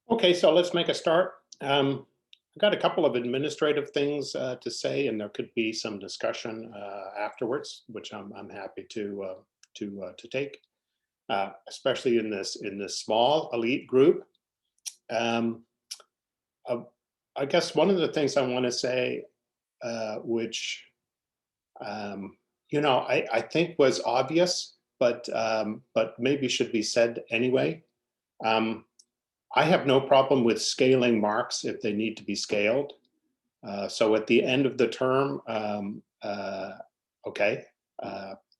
Okay, so let's make a start. I've got a couple of administrative things to say, and there could be some discussion afterwards, which I'm happy to take, especially in this small elite group. Um, uh, I guess one of the things I want to say, which I think was obvious, but maybe should be said anyway. I have no problem with scaling marks if they need to be scaled. So at the end of the term,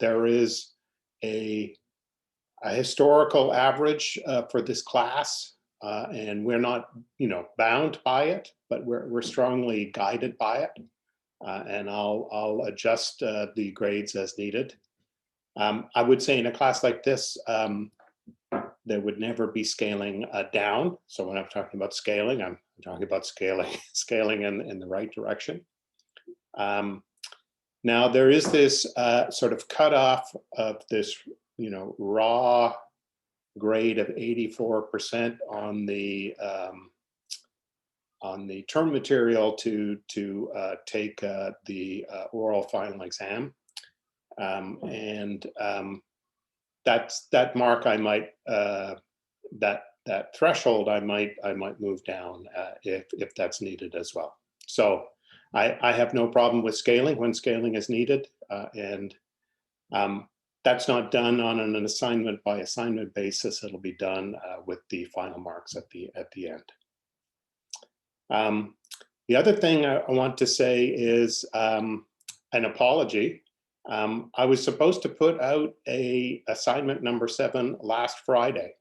there is a historical average for this class, and we're not, bound by it, but we're strongly guided by it, and I'll adjust the grades as needed. I would say in a class like this, there would never be scaling down. So when I'm talking about scaling, I'm talking about scaling in the right direction. Now there is this sort of cutoff of this, raw grade of 84% on the term material to take the oral final exam, that mark I might that threshold I might move down if that's needed as well. So I have no problem with scaling when scaling is needed, and that's not done on an assignment by assignment basis. It'll be done with the final marks at the end. The other thing I want to say is an apology. I was supposed to put out a assignment number 7 last Friday,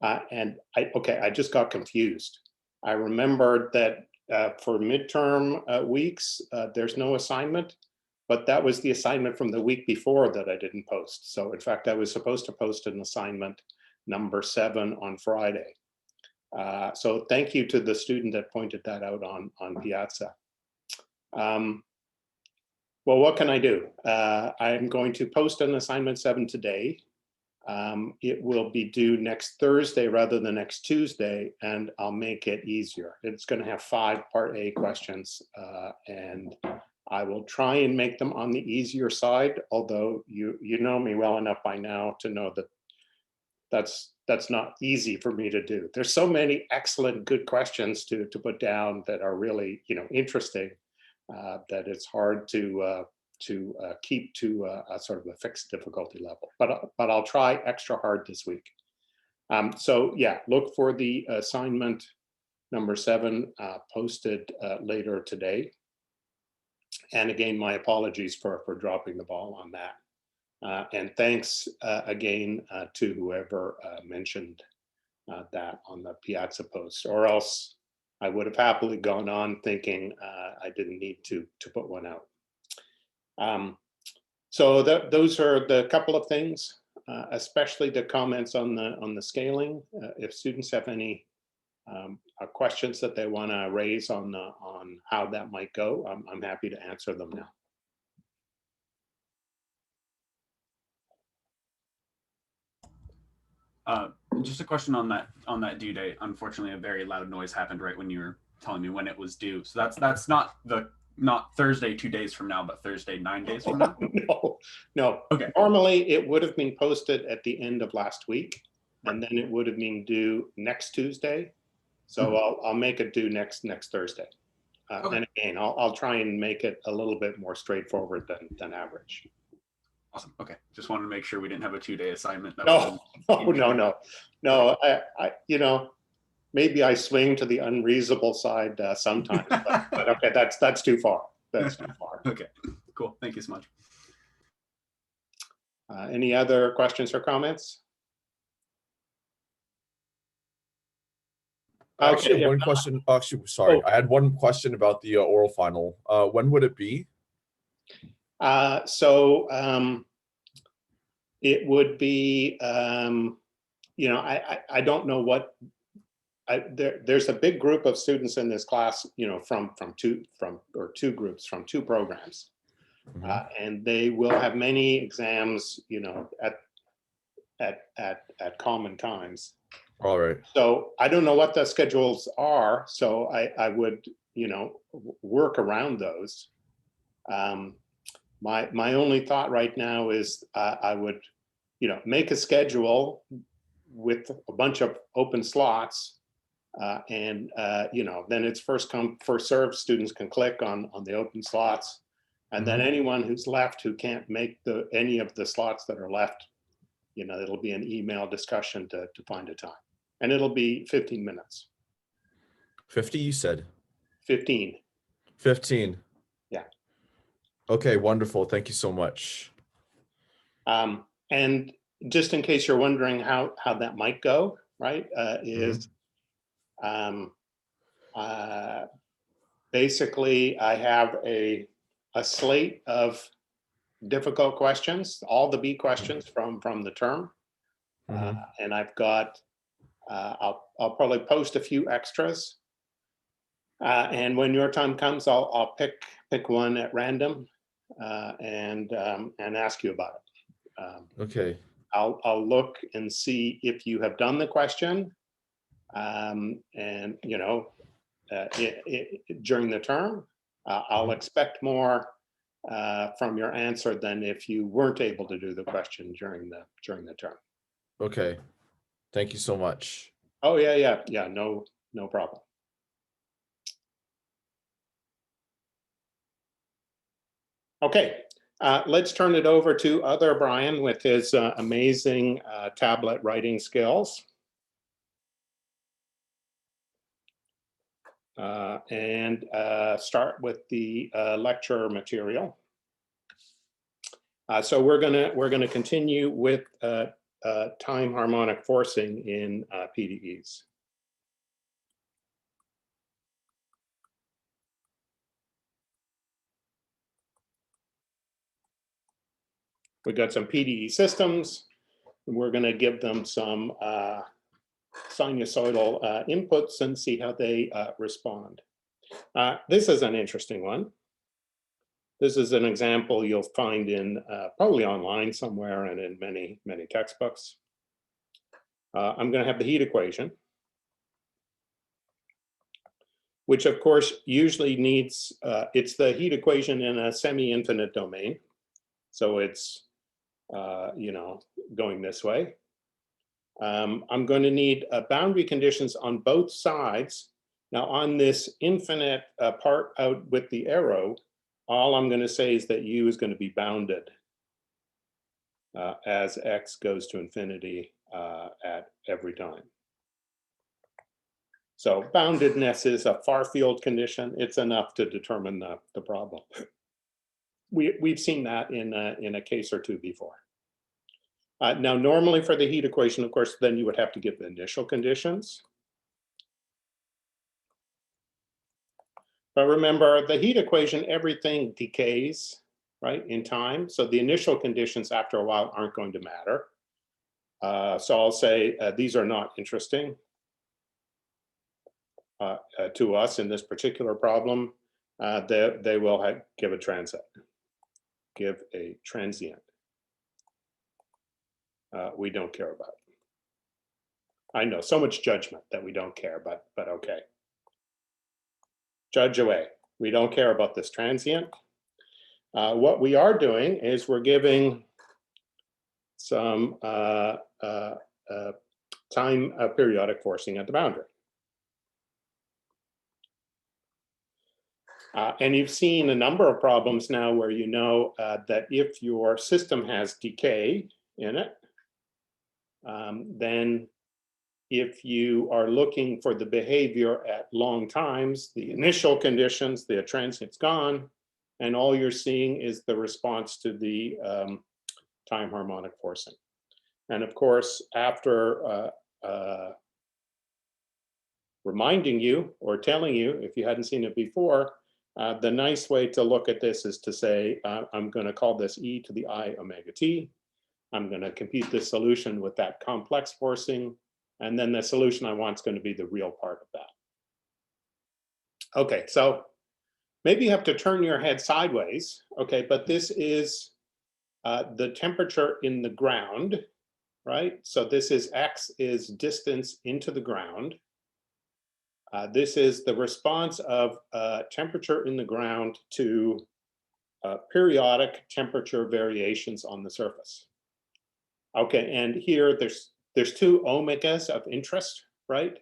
and I just got confused. I remembered that for midterm weeks, there's no assignment, but that was the assignment from the week before that I didn't post. So in fact, I was supposed to post an assignment number 7 on Friday. So thank you to the student that pointed that out on Piazza. Well, what can I do? I'm going to post an assignment 7 today. It will be due next Thursday rather than next Tuesday, and I'll make it easier. It's going to have 5 Part A questions, and I will try and make them on the easier side, although you know me well enough by now to know that that's not easy for me to do. There's so many excellent, good questions to put down that are really, interesting, that it's hard to keep to a sort of a fixed difficulty level. But I'll try extra hard this week. So yeah, look for the assignment number 7 posted later today. And again, my apologies for dropping the ball on that. And thanks again to whoever mentioned that on the Piazza post, or else I would have happily gone on thinking I didn't need to put one out. So those are the couple of things, especially the comments on the scaling. If students have any questions that they want to raise on how that might go, I'm happy to answer them now. Just a question on that due date. Unfortunately, a very loud noise happened right when you were telling me when it was due. So that's not Thursday 2 days from now, but Thursday 9 days from now. No. Okay. Normally, it would have been posted at the end of last week, and then it would have been due next Tuesday. So I'll make it due next Thursday. Okay. And again, I'll try and make it a little bit more straightforward than average. Awesome. Okay. Just wanted to make sure we didn't have a 2-day assignment. No. I maybe I swing to the unreasonable side sometimes, but okay, that's too far. That's too far. Okay. Cool. Thank you so much. Any other questions or comments? Actually, one question. Actually, sorry, I had one question about the oral final. When would it be? It would be, I don't know what. There's a big group of students in this class, from two groups from 2 programs, and they will have many exams, at common times. All right. So I don't know what the schedules are, so I would, you know, work around those. My only thought right now is I would, you know, make a schedule with a bunch of open slots, and you know, then it's first come, first served. Students can click on the open slots, and then anyone who's left who can't make any of the slots that are left, you know, it'll be an email discussion to find a time, and it'll be 15 minutes. 50, you said? 15. 15. Yeah. Okay, wonderful. Thank you so much. And just in case you're wondering how that might go, right, is basically I have a slate of difficult questions, all the B questions from the term, and I've got I'll probably post a few extras, and when your time comes, I'll pick one at random, and ask you about it. Okay. I'll look and see if you have done the question, and you know, during the term. I'll expect more from your answer than if you weren't able to do the question during the term. Okay. Thank you so much. Oh yeah. No problem. Okay, let's turn it over to other Brian with his amazing tablet writing skills. And start with the lecture material. So we're gonna continue with time harmonic forcing in PDEs. We got some PDE systems. We're going to give them some sinusoidal inputs and see how they respond. This is an interesting one. This is an example you'll find in probably online somewhere and in many textbooks. I'm going to have the heat equation, which of course usually needs, it's the heat equation in a semi-infinite domain. So it's, you know, going this way. I'm going to need boundary conditions on both sides. Now on this infinite part out with the arrow, all I'm going to say is that U is going to be bounded as X goes to infinity at every time. So boundedness is a far field condition. It's enough to determine the problem. We've seen that in a case or two before. Now, normally for the heat equation, of course, then you would have to give the initial conditions. But remember, the heat equation, everything decays, right, in time. So the initial conditions after a while aren't going to matter. So I'll say these are not interesting to us in this particular problem. They will give a transient. We don't care about. I know, so much judgment that we don't care, but okay. Judge away. We don't care about this transient. What we are doing is we're giving some time periodic forcing at the boundary. And you've seen a number of problems now where you know that if your system has decay in it, then if you are looking for the behavior at long times, the initial conditions, the transient's gone, and all you're seeing is the response to the time harmonic forcing. And of course, after reminding you or telling you, if you hadn't seen it before, the nice way to look at this is to say, I'm going to call this e to the I omega t. I'm going to compute the solution with that complex forcing. And then the solution I want is going to be the real part of that. Okay, so maybe you have to turn your head sideways. Okay, but this is the temperature in the ground. right? So this is x is distance into the ground. This is the response of temperature in the ground to periodic temperature variations on the surface. Okay, and here there's two omegas of interest, right?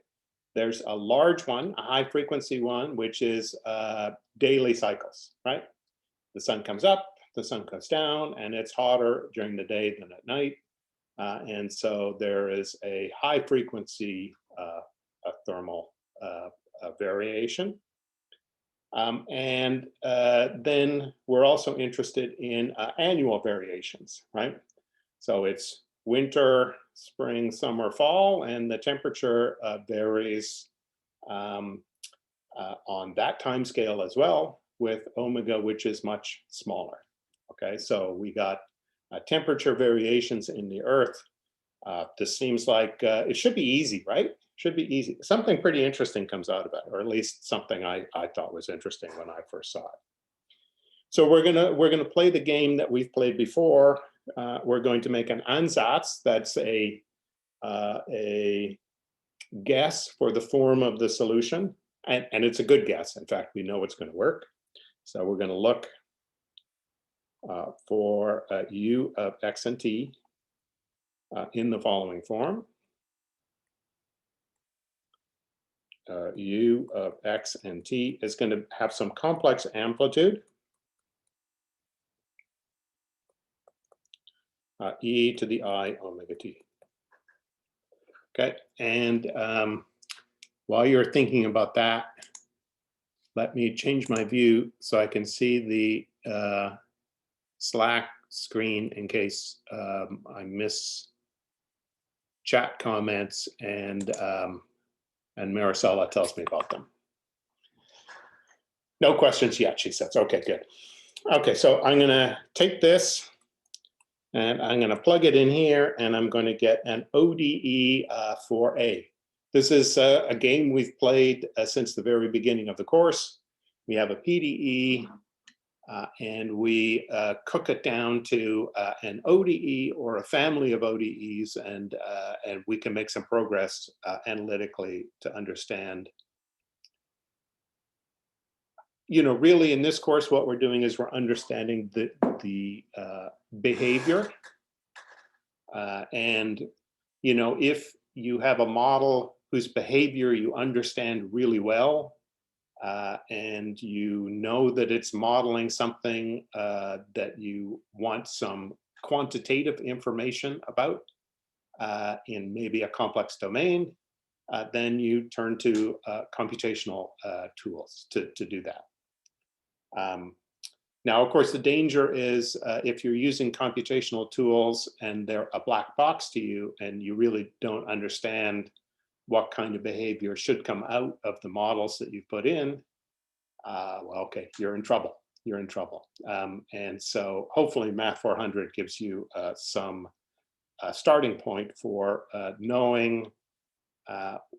There's a large one, a high frequency one, which is daily cycles, right? The sun comes up, the sun goes down, and it's hotter during the day than at night. And so there is a high frequency thermal variation. And then we're also interested in annual variations, right? So it's winter, spring, summer, fall, and the temperature varies on that time scale as well, with omega, which is much smaller. Okay, so we got temperature variations in the Earth. This seems like it should be easy, right? Should be easy. Something pretty interesting comes out of it, or at least something I thought was interesting when I first saw it. So we're gonna play the game that we've played before. We're going to make an ansatz. That's a guess for the form of the solution, and it's a good guess. In fact, we know it's going to work. So we're going to look for u of x and t in the following form. U of x and t is going to have some complex amplitude, e to the I omega t. Okay, and while you're thinking about that, let me change my view so I can see the Slack screen in case I miss chat comments and Maricela tells me about them. No questions yet, she says. Okay, good. Okay, so I'm gonna take this and I'm gonna plug it in here and I'm gonna get an ODE for A. This is a game we've played since the very beginning of the course. We have a PDE and we cook it down to an ODE or a family of ODEs, and we can make some progress analytically to understand. You know, really in this course, what we're doing is we're understanding the behavior. And, you know, if you have a model whose behavior you understand really well, and you know that it's modeling something that you want some quantitative information about in maybe a complex domain, then you turn to computational tools to do that. Now, of course, the danger is if you're using computational tools and they're a black box to you and you really don't understand what kind of behavior should come out of the models that you've put in, well, okay, you're in trouble. You're in trouble. And so hopefully Math400 gives you some starting point for knowing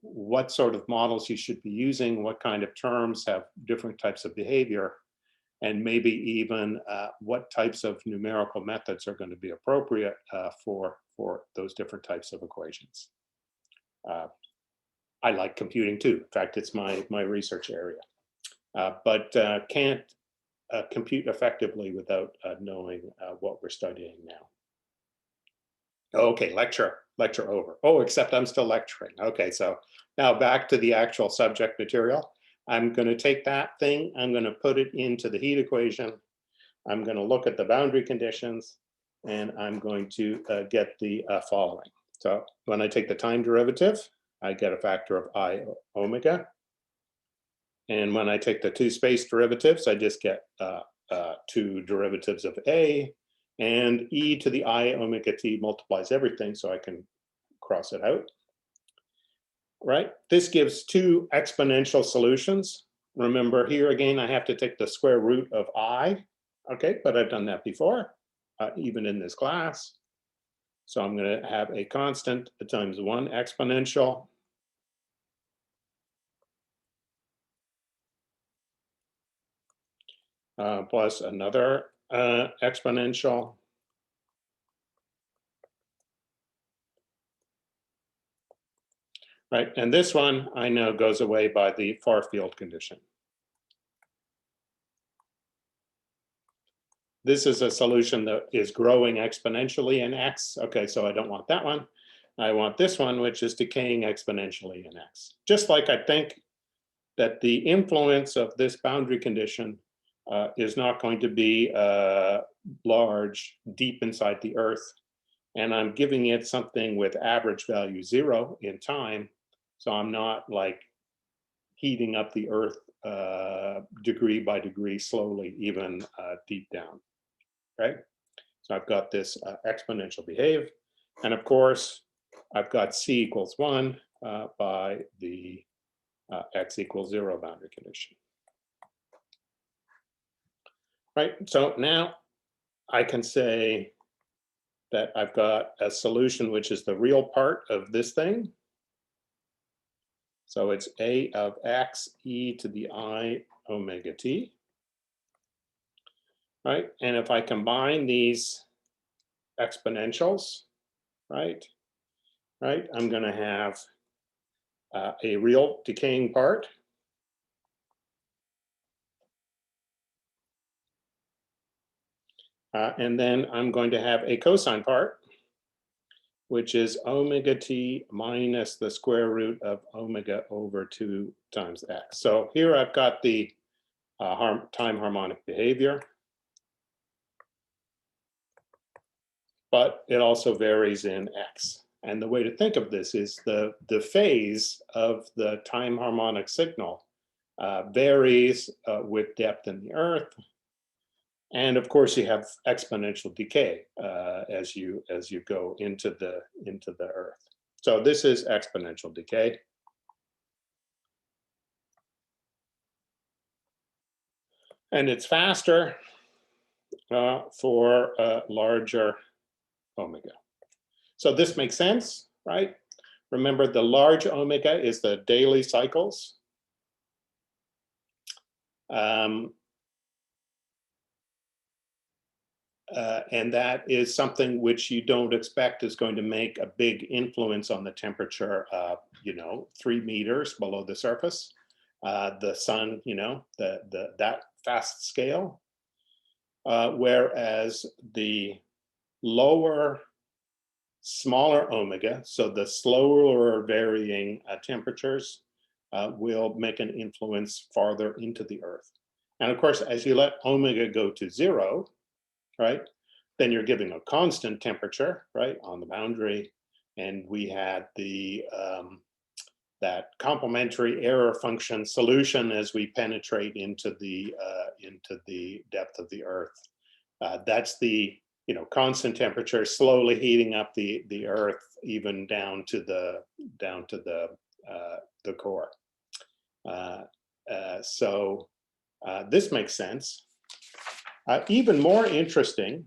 what sort of models you should be using, what kind of terms have different types of behavior, and maybe even what types of numerical methods are going to be appropriate for those different types of equations. I like computing too. In fact, it's my research area. But can't compute effectively without knowing what we're studying now. Okay, lecture over. Oh, except I'm still lecturing. Okay, so now back to the actual subject material. I'm going to take that thing, I'm going to put it into the heat equation. I'm going to look at the boundary conditions, and I'm going to get the following. So when I take the time derivative, I get a factor of I omega. And when I take the two space derivatives, I just get two derivatives of A, and e to the I omega t multiplies everything, so I can cross it out. Right? This gives two exponential solutions. Remember here again, I have to take the square root of I. Okay, but I've done that before, even in this class. So I'm going to have a constant times one exponential plus another exponential right? And this one I know goes away by the far field condition. This is a solution that is growing exponentially in x. Okay, so I don't want that one. I want this one, which is decaying exponentially in x. Just like I think that the influence of this boundary condition is not going to be large, deep inside the Earth. And I'm giving it something with average value 0 in time. So I'm not like heating up the Earth degree by degree slowly, even deep down, right? So I've got this exponential behave. And of course, I've got c equals 1 by the x equals 0 boundary condition. Right, so now I can say that I've got a solution which is the real part of this thing. So it's a of x e to the I omega t. Right, and if I combine these exponentials, right, I'm going to have a real decaying part. And then I'm going to have a cosine part, which is omega t minus the square root of omega over 2 times x. So here I've got the time harmonic behavior, but it also varies in x. And the way to think of this is the phase of the time harmonic signal varies with depth in the Earth. And of course, you have exponential decay as you go into the Earth. So this is exponential decay. And it's faster for larger omega. So this makes sense, right? Remember, the large omega is the daily cycles. And that is something which you don't expect is going to make a big influence on the temperature, 3 meters below the surface. The sun, that fast scale. Whereas the lower, smaller omega, so the slower varying temperatures, will make an influence farther into the Earth. And of course, as you let omega go to 0, right, then you're giving a constant temperature, right, on the boundary. And we had the that complementary error function solution as we penetrate into the depth of the Earth. That's the constant temperature slowly heating up the Earth even down to the core. So this makes sense. Even more interesting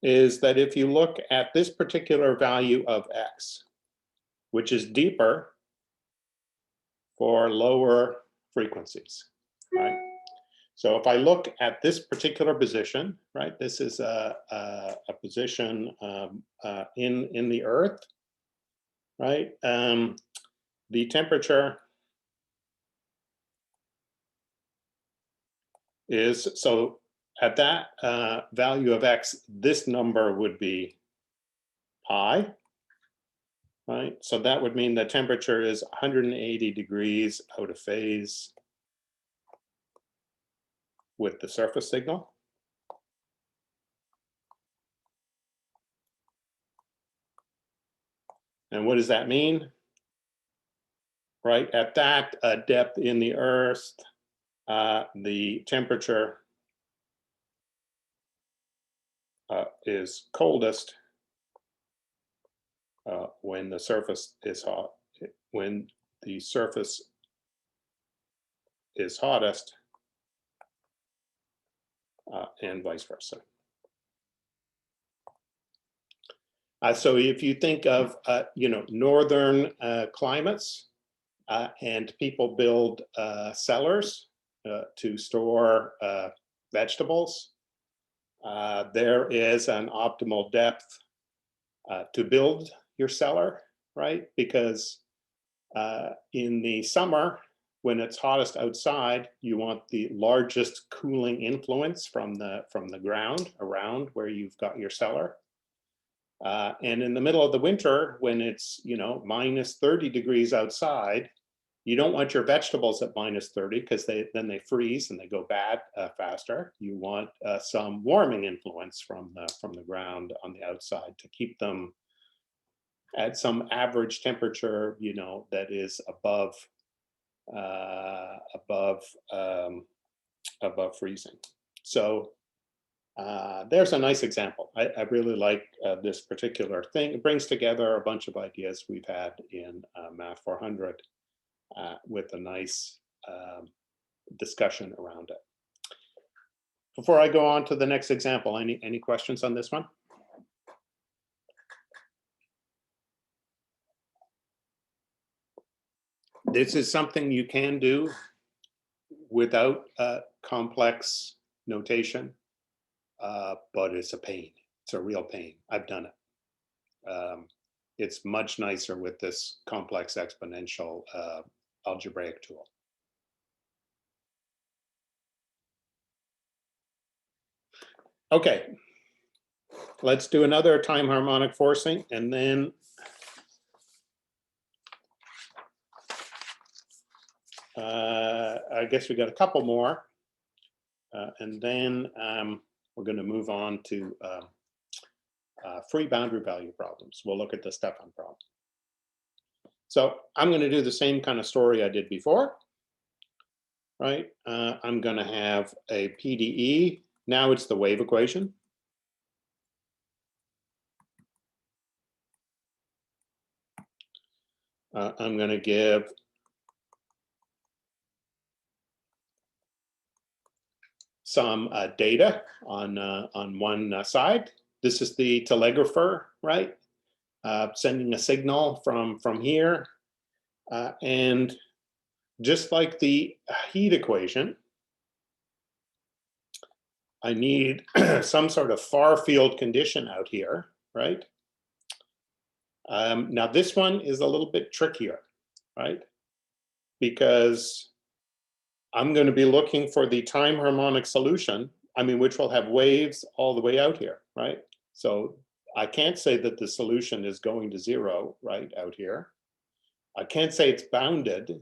is that if you look at this particular value of x, which is deeper for lower frequencies, right? So if I look at this particular position, right, this is a position in the Earth, right? The temperature is, so at that value of x, this number would be pi, right? So that would mean the temperature is 180 degrees out of phase with the surface signal. And what does that mean? Right, at that depth in the Earth, the temperature is coldest when the surface is hot. When the surface is hottest, and vice versa. So if you think of northern climates, and people build cellars to store vegetables, there is an optimal depth to build your cellar, right? Because in the summer, when it's hottest outside, you want the largest cooling influence from the ground around where you've got your cellar. And in the middle of the winter, when it's, you know, minus 30 degrees outside, you don't want your vegetables at minus 30 because then they freeze and they go bad faster. You want some warming influence from the ground on the outside to keep them at some average temperature, you know, that is above freezing. So there's a nice example. I really like this particular thing. It brings together a bunch of ideas we've had in Math 400 with a nice discussion around it. Before I go on to the next example, any questions on this one? This is something you can do without complex notation, but it's a pain. It's a real pain. I've done it. It's much nicer with this complex exponential algebraic tool. Okay, let's do another time harmonic forcing, and then I guess we got a couple more, and then we're going to move on to free boundary value problems. We'll look at the Stefan problem. So I'm going to do the same kind of story I did before, right? I'm going to have a PDE. Now it's the wave equation. I'm going to give some data on one side. This is the telegrapher, right? Sending a signal from here. And just like the heat equation, I need some sort of far field condition out here, right? Now this one is a little bit trickier, right? Because I'm going to be looking for the time harmonic solution, which will have waves all the way out here, right? So I can't say that the solution is going to zero right out here. I can't say it's bounded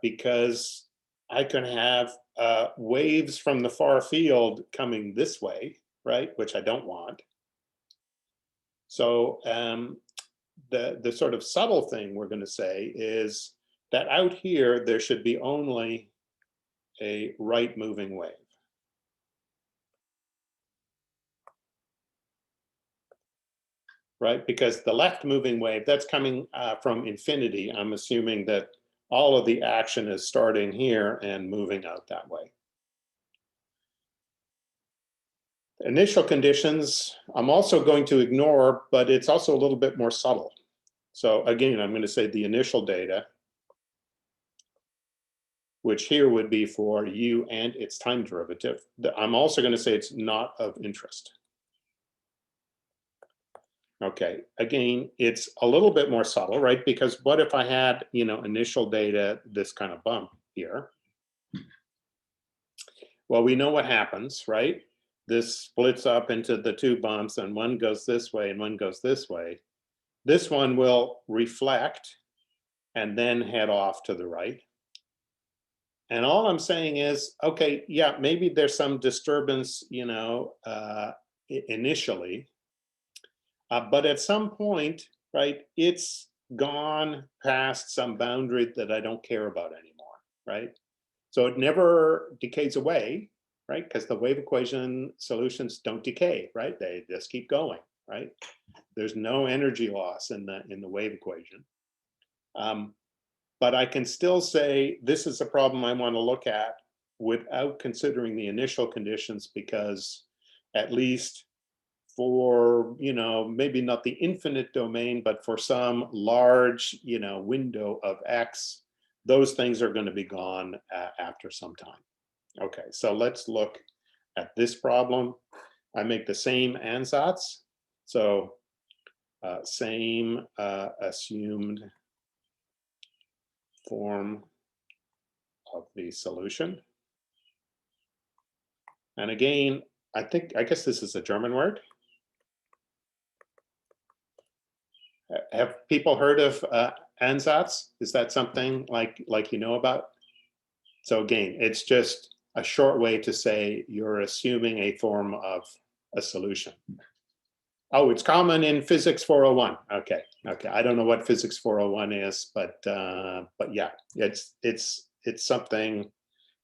because I can have waves from the far field coming this way, right? Which I don't want. So the sort of subtle thing we're going to say is that out here, there should be only a right moving wave. Right, because the left moving wave, that's coming from infinity. I'm assuming that all of the action is starting here and moving out that way. Initial conditions, I'm also going to ignore, but it's also a little bit more subtle. So again, I'm going to say the initial data, which here would be for u and its time derivative. I'm also going to say it's not of interest. Okay, again, it's a little bit more subtle, right? Because what if I had, initial data, this kind of bump here? Well, we know what happens, right? This splits up into the two bumps, and one goes this way and one goes this way. This one will reflect and then head off to the right. And all I'm saying is, okay, yeah, maybe there's some disturbance, initially. But at some point, right, it's gone past some boundary that I don't care about anymore, right? So it never decays away, right? Because the wave equation solutions don't decay, right? They just keep going, right? There's no energy loss in the wave equation. But I can still say this is a problem I want to look at without considering the initial conditions, because at least for, maybe not the infinite domain, but for some large, window of X, those things are going to be gone after some time. Okay, so let's look at this problem. I make the same ansatz. So Same assumed form of the solution. And again, I guess this is a German word. Have people heard of Ansatz? Is that something like you know about? So again, it's just a short way to say you're assuming a form of a solution. Oh, it's common in Physics 401. Okay. I don't know what Physics 401 is, but yeah, it's something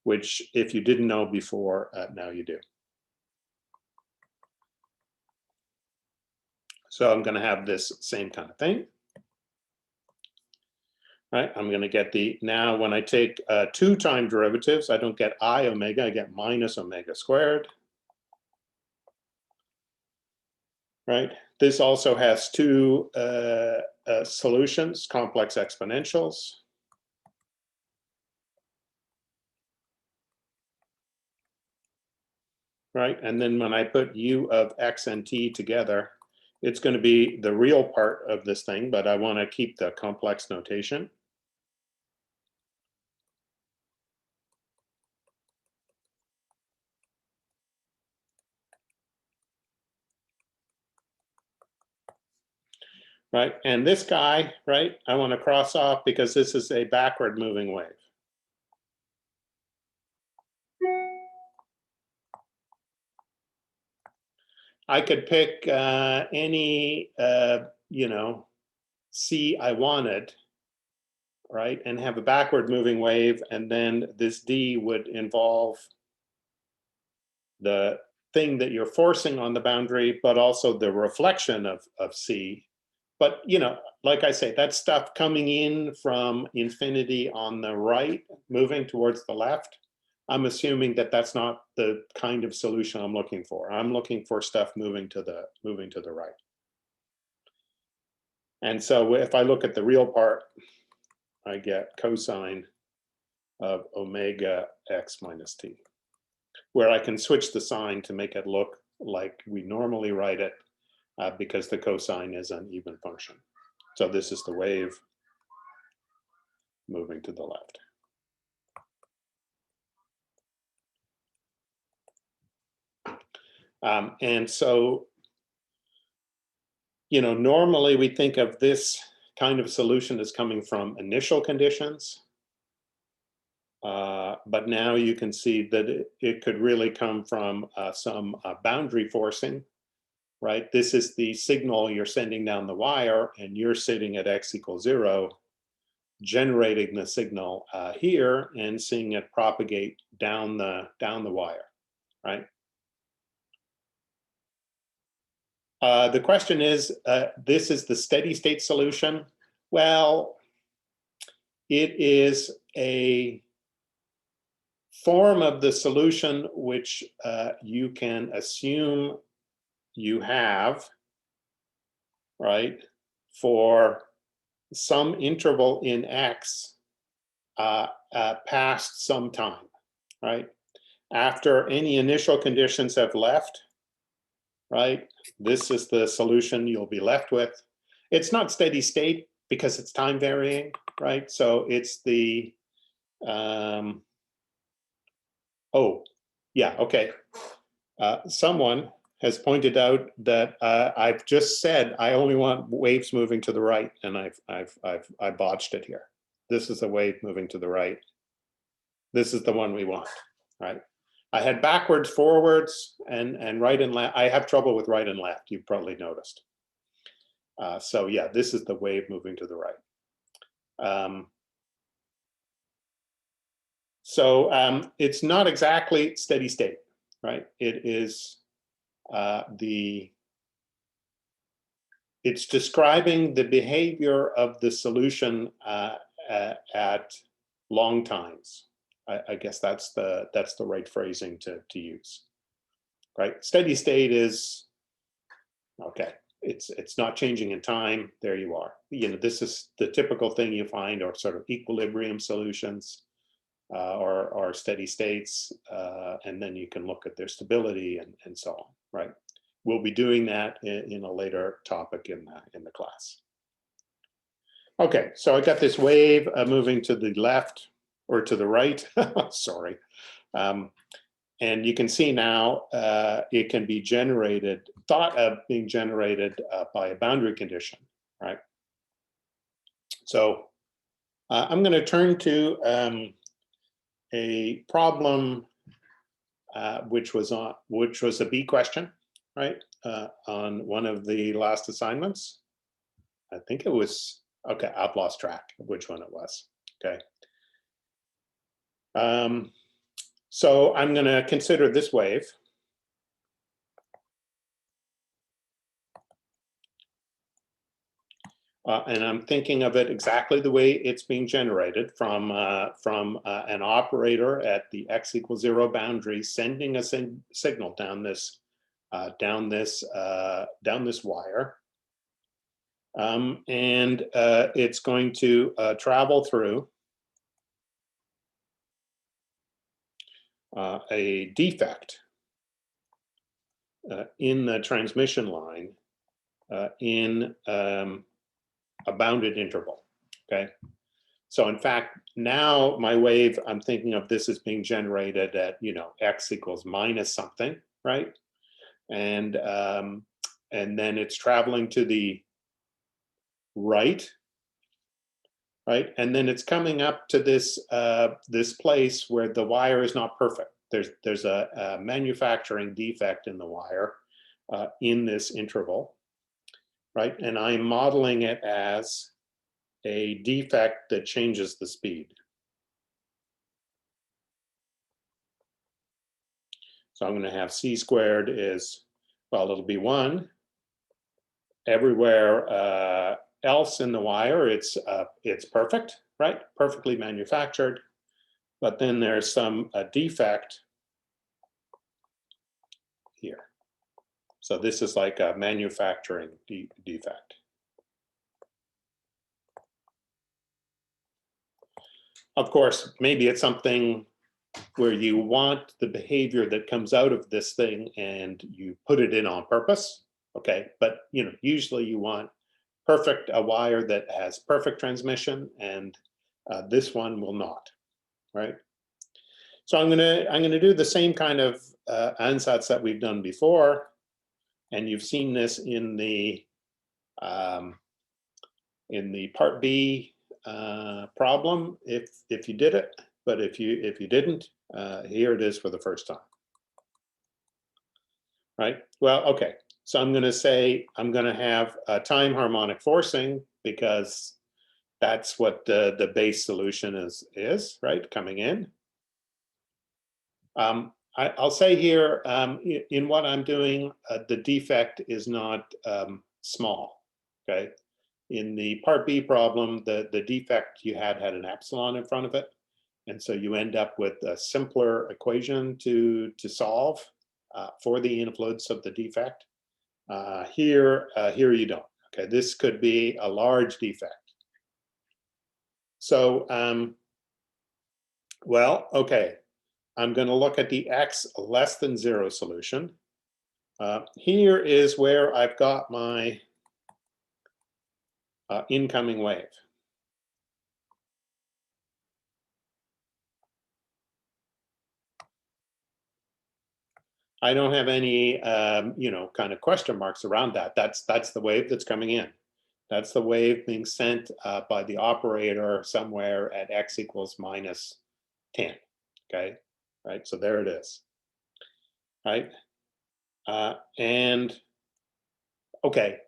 which, if you didn't know before, now you do. So I'm going to have this same kind of thing. Right, I'm going to get the, now when I take 2 time derivatives, I don't get I omega, I get minus omega squared. Right, this also has 2 solutions, complex exponentials. Right, and then when I put u of x and t together, it's going to be the real part of this thing, but I want to keep the complex notation. Right, and this guy, right, I want to cross off because this is a backward moving wave. I could pick any, you know, C I wanted, right, and have a backward moving wave, and then this D would involve the thing that you're forcing on the boundary, but also the reflection of C. But, you know, like I say, that stuff coming in from infinity on the right, moving towards the left, I'm assuming that that's not the kind of solution I'm looking for. I'm looking for stuff moving to the right. And so if I look at the real part, I get cosine of omega x minus t, where I can switch the sign to make it look like we normally write it, because the cosine is an even function. So this is the wave moving to the left. And so, you know, normally we think of this kind of solution as coming from initial conditions. But now you can see that it could really come from some boundary forcing, right? This is the signal you're sending down the wire, and you're sitting at x equals 0, generating the signal here and seeing it propagate down the wire, right? The question is, this is the steady state solution. Well, it is a form of the solution which you can assume you have, right, for some interval in x past some time, right? After any initial conditions have left, right, this is the solution you'll be left with. It's not steady state because it's time varying, right? So it's the, oh, yeah, okay. Someone has pointed out that I've just said I only want waves moving to the right, and I botched it here. This is a wave moving to the right. This is the one we want, right? I had backwards, forwards, and right and left. I have trouble with right and left. You've probably noticed. So yeah, this is the wave moving to the right. It's not exactly steady state, right? It is it's describing the behavior of the solution at long times. I guess that's the right phrasing to use, right? Steady state is okay. It's not changing in time. There you are. You know, this is the typical thing you find, or sort of equilibrium solutions, or steady states, and then you can look at their stability and so on, right? we'll be doing that in a later topic in the class. Okay, so I got this wave moving to the left or to the right. Sorry. And you can see now it can be generated, thought of being generated by a boundary condition, right? So I'm going to turn to a problem which was a B question, right? On one of the last assignments. I think it was, okay, I've lost track of which one it was. Okay. So I'm going to consider this wave. And I'm thinking of it exactly the way it's being generated from an operator at the x = 0 boundary, sending a signal down this wire, and it's going to travel through a defect in the transmission line in a bounded interval, okay? So in fact, now my wave, I'm thinking of this as being generated at, x = minus something, right? And then it's traveling to the right, right? And then it's coming up to this this place where the wire is not perfect. There's a manufacturing defect in the wire in this interval, right? And I'm modeling it as a defect that changes the speed. So I'm going to have c² is, well, it'll be 1. Everywhere else in the wire, it's perfect, right? Perfectly manufactured. But then there's some defect here. So this is like a manufacturing defect. Of course, maybe it's something where you want the behavior that comes out of this thing and you put it in on purpose, okay? But usually you want a wire that has perfect transmission, and this one will not, right? So I'm gonna do the same kind of ansatz that we've done before, and you've seen this in the part B problem if you did it, but if you didn't, here it is for the first time, right? Well, okay, so I'm going to say I'm going to have a time harmonic forcing because that's what the base solution is, right, coming in. I'll say here in what I'm doing, the defect is not small, okay? In the part B problem, the defect you had an epsilon in front of it. And so you end up with a simpler equation to solve for the influence of the defect. Here you don't. Okay, this could be a large defect. So, well, okay, I'm going to look at the x < 0 solution. Here is where I've got my incoming wave. I don't have any, kind of question marks around that. That's the wave that's coming in. That's the wave being sent by the operator somewhere at x = minus 10. Okay, right. So there it is. Right, and okay,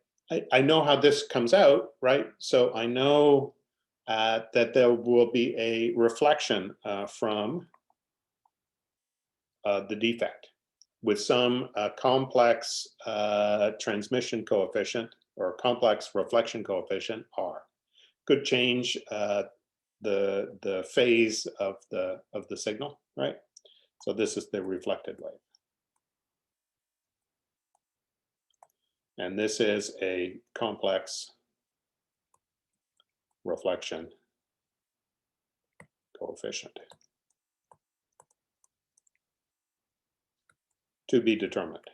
I know how this comes out, right? So I know that there will be a reflection from the defect with some complex transmission coefficient or complex reflection coefficient R. Could change the phase of the signal, right? So this is the reflected wave. And this is a complex reflection coefficient to be determined.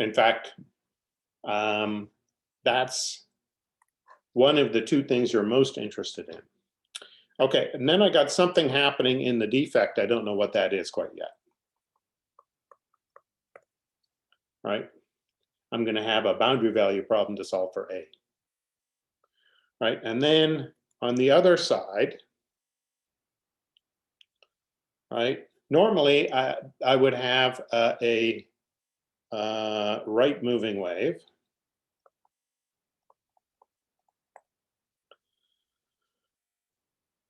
In fact, that's one of the two things you're most interested in. Okay, and then I got something happening in the defect. I don't know what that is quite yet. Right? I'm going to have a boundary value problem to solve for A. Right? And then on the other side, right, normally I would have a right moving wave.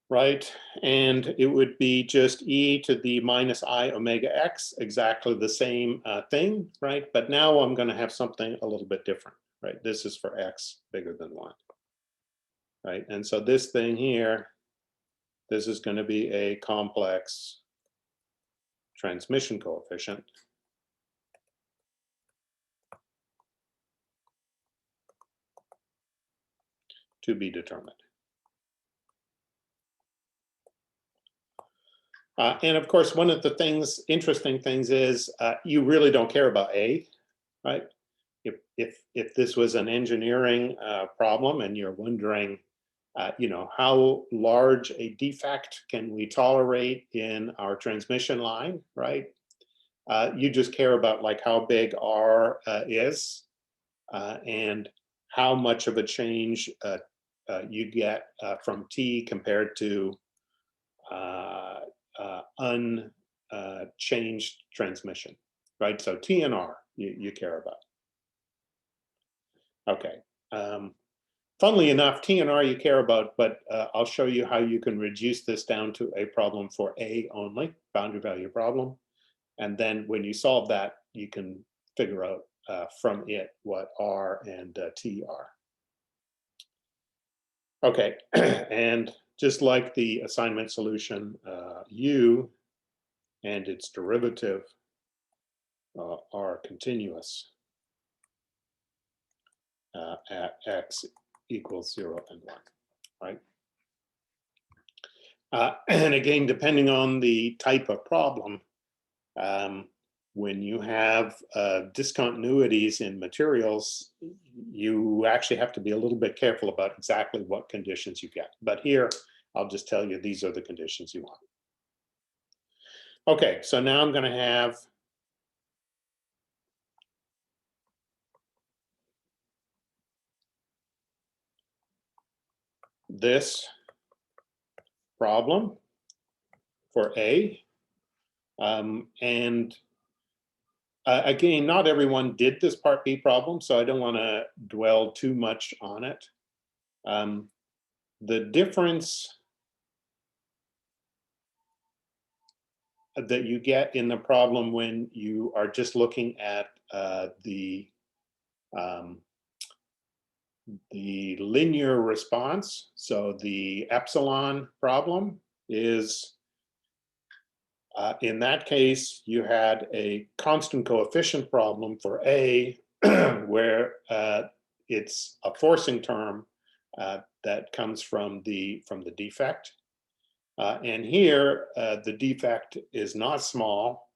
Right, and it would be just e to the minus I omega x, exactly the same thing, right? But now I'm going to have something a little bit different, right? This is for x bigger than 1, right? And so this thing here, this is going to be a complex transmission coefficient. To be determined. And of course, one of the interesting things is you really don't care about A, right? If this was an engineering problem and you're wondering, you know, how large a defect can we tolerate in our transmission line, right? You just care about like how big R is and how much of a change you get from T compared to unchanged transmission, right? So T and R you care about. Okay. Funnily enough, T and R you care about, but I'll show you how you can reduce this down to a problem for A only, boundary value problem. And then when you solve that, you can figure out from it what R and T are. Okay, and just like the assignment solution, U and its derivative are continuous at x equals 0 and 1, right? And again, depending on the type of problem, when you have discontinuities in materials, you actually have to be a little bit careful about exactly what conditions you get. But here, I'll just tell you these are the conditions you want. Okay, so now I'm going to have this problem for A. And again, not everyone did this part B problem, so I don't want to dwell too much on it. The difference that you get in the problem when you are just looking at the linear response, so the epsilon problem is, in that case, you had a constant coefficient problem for A, where it's a forcing term that comes from the defect. And here, the defect is not small,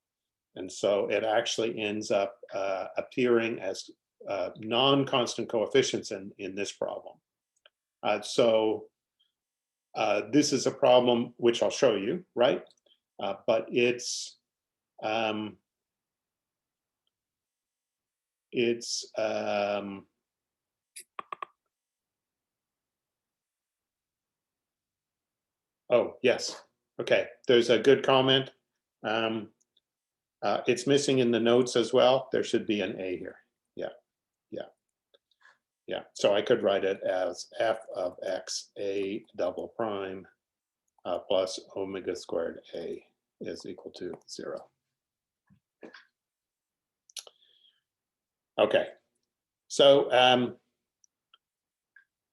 and so it actually ends up appearing as non-constant coefficients in this problem. So this is a problem which I'll show you, right? But it's oh, yes. Okay, there's a good comment. It's missing in the notes as well. There should be an A here. Yeah, yeah, yeah. So I could write it as f of x A double prime plus omega squared A is equal to 0. Okay, so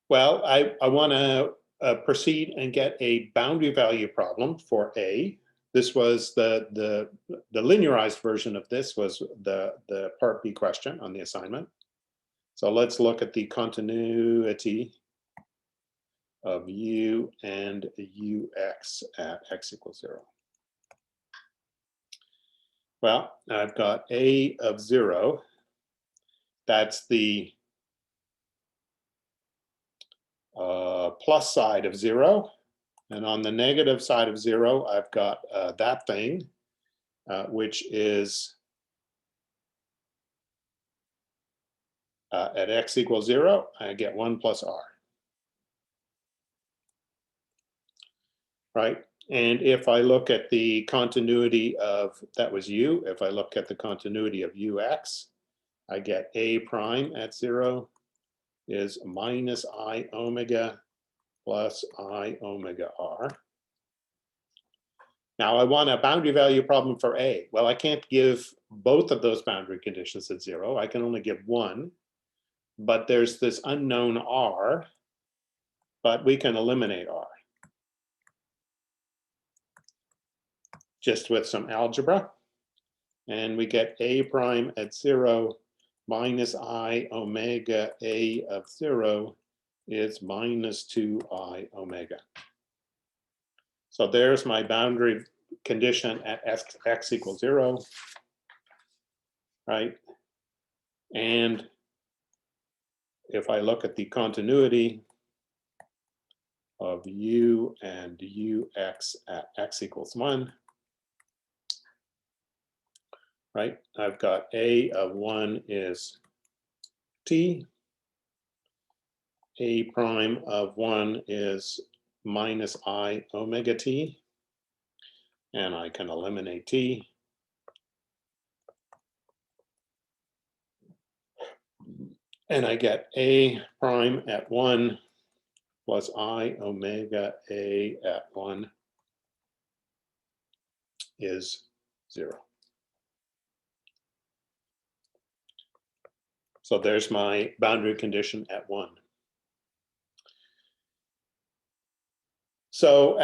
well, I want to proceed and get a boundary value problem for A. This was the linearized version of this was the part B question on the assignment. So let's look at the continuity of U and UX at x equals 0. Well, I've got A of 0 that's the plus side of 0. And on the negative side of 0, I've got that thing, which is at x equals 0, I get 1 plus r. Right? And if I look at the continuity of, that was u, if I look at the continuity of ux, I get a prime at 0 is minus I omega plus I omega r. Now I want a boundary value problem for a. Well, I can't give both of those boundary conditions at 0. I can only give one. But there's this unknown r, but we can eliminate r just with some algebra. And we get a prime at 0 minus I omega a of 0 is minus 2I omega. So there's my boundary condition at x equals 0, right? And if I look at the continuity of u and ux at x equals 1, right? I've got a of 1 is t, a prime of 1 is minus I omega t, and I can eliminate t. And I get a prime at 1 plus I omega a at 1 is 0. So there's my boundary condition at 1. So,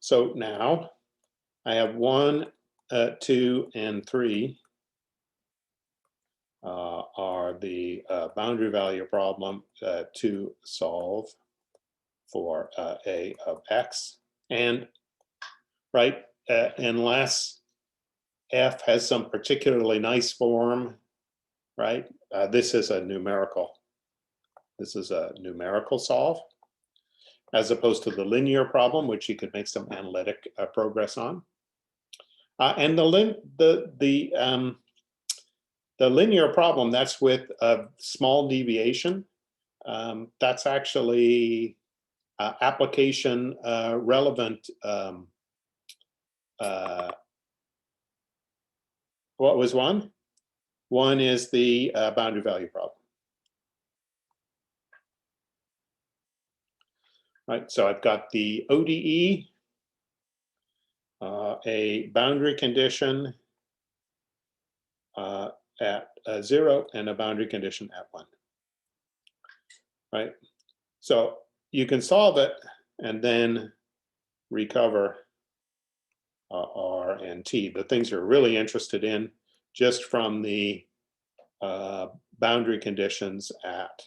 so now I have 1, 2, and 3 are the boundary value problem to solve for a of x. And right, unless f has some particularly nice form, right? This is a numerical. This is a numerical solve, as opposed to the linear problem, which you could make some analytic progress on. And the linear problem, that's with a small deviation. That's actually application relevant. What was one? One is the boundary value problem. Right, so I've got the ODE, a boundary condition at 0 and a boundary condition at 1. Right, so you can solve it and then recover R and T, the things you're really interested in just from the boundary conditions at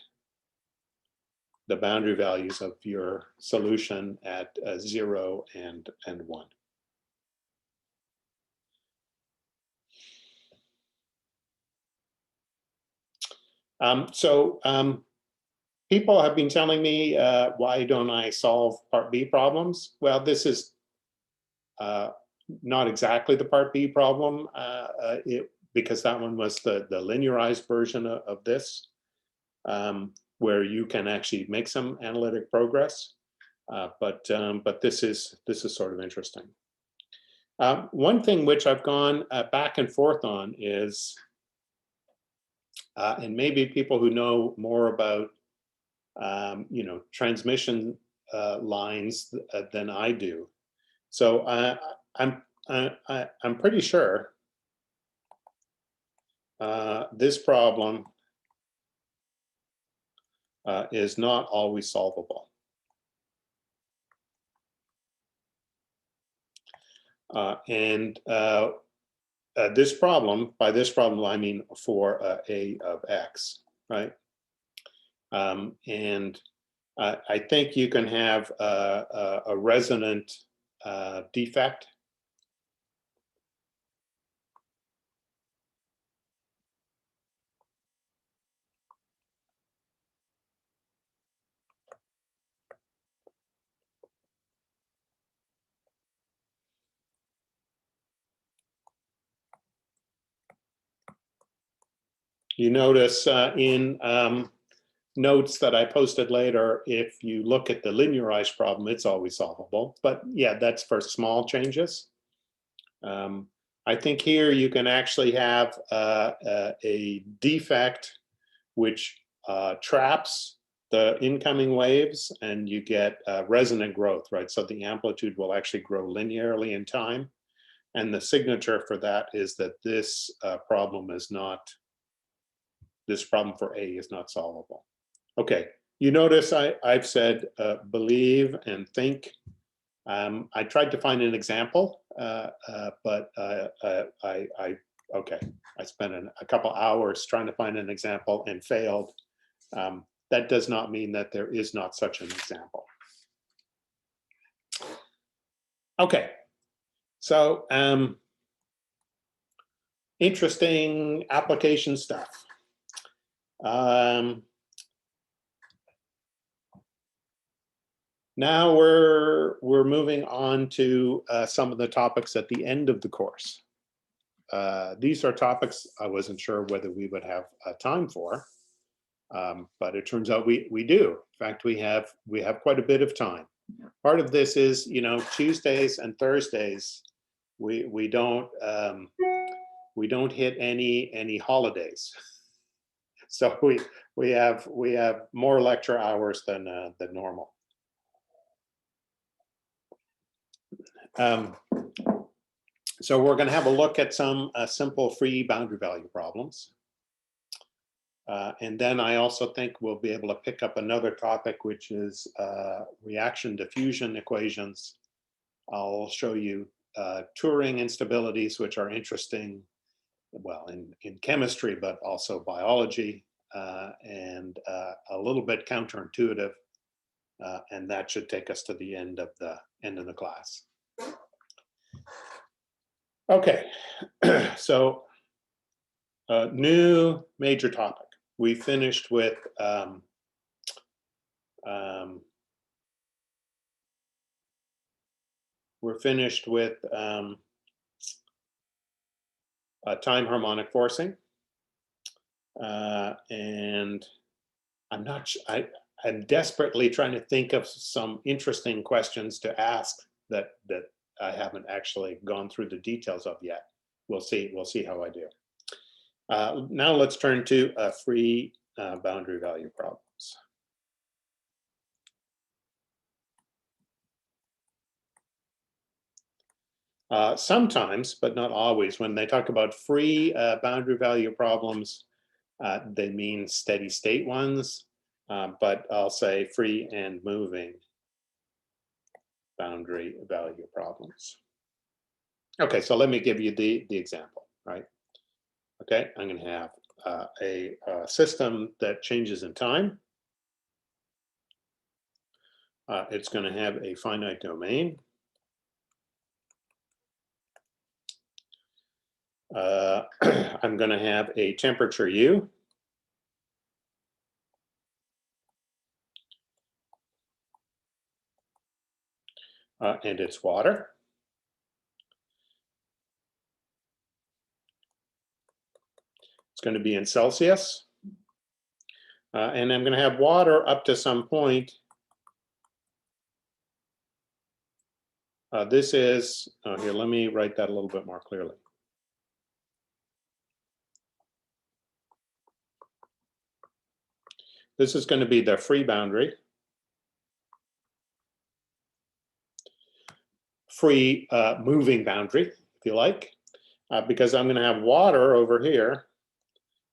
the boundary values of your solution at 0 and 1. People have been telling me, why don't I solve Part B problems? Well, this is not exactly the Part B problem, because that one was the linearized version of this, where you can actually make some analytic progress. But this is sort of interesting. One thing which I've gone back and forth on is, and maybe people who know more about transmission lines than I do. So I'm pretty sure this problem is not always solvable. This problem, by this problem I mean for a of x, right? And I think you can have a resonant defect. You notice in notes that I posted later, if you look at the linearized problem, it's always solvable. But yeah, that's for small changes. I think here you can actually have a defect which traps the incoming waves, and you get resonant growth, right? So the amplitude will actually grow linearly in time. And the signature for that is that this problem is not, this problem for A is not solvable. Okay, you notice I've said believe and think. I tried to find an example, but I spent a couple hours trying to find an example and failed. That does not mean that there is not such an example. Okay, so interesting application stuff. Now we're moving on to some of the topics at the end of the course. These are topics I wasn't sure whether we would have time for, but it turns out we do. In fact, we have quite a bit of time. Part of this is, you know, Tuesdays and Thursdays we don't hit any holidays, so we have more lecture hours than normal. So we're going to have a look at some simple free boundary value problems. And then I also think we'll be able to pick up another topic, which is reaction diffusion equations. I'll show you Turing instabilities, which are interesting, well, in chemistry, but also biology, and a little bit counterintuitive. And that should take us to the end of the class. Okay, so new major topic. We finished with time harmonic forcing, and I'm desperately trying to think of some interesting questions to ask that I haven't actually gone through the details of yet. We'll see how I do. Now let's turn to free boundary value problems. Sometimes, but not always, when they talk about free boundary value problems, they mean steady state ones, but I'll say free and moving boundary value problems. Okay, so let me give you the example, right? Okay, I'm going to have a system that changes in time. It's going to have a finite domain. I'm going to have a temperature U. And it's water. It's going to be in Celsius. And I'm going to have water up to some point. This is, here, let me write that a little bit more clearly. This is going to be the free boundary. Free moving boundary, if you like, because I'm going to have water over here,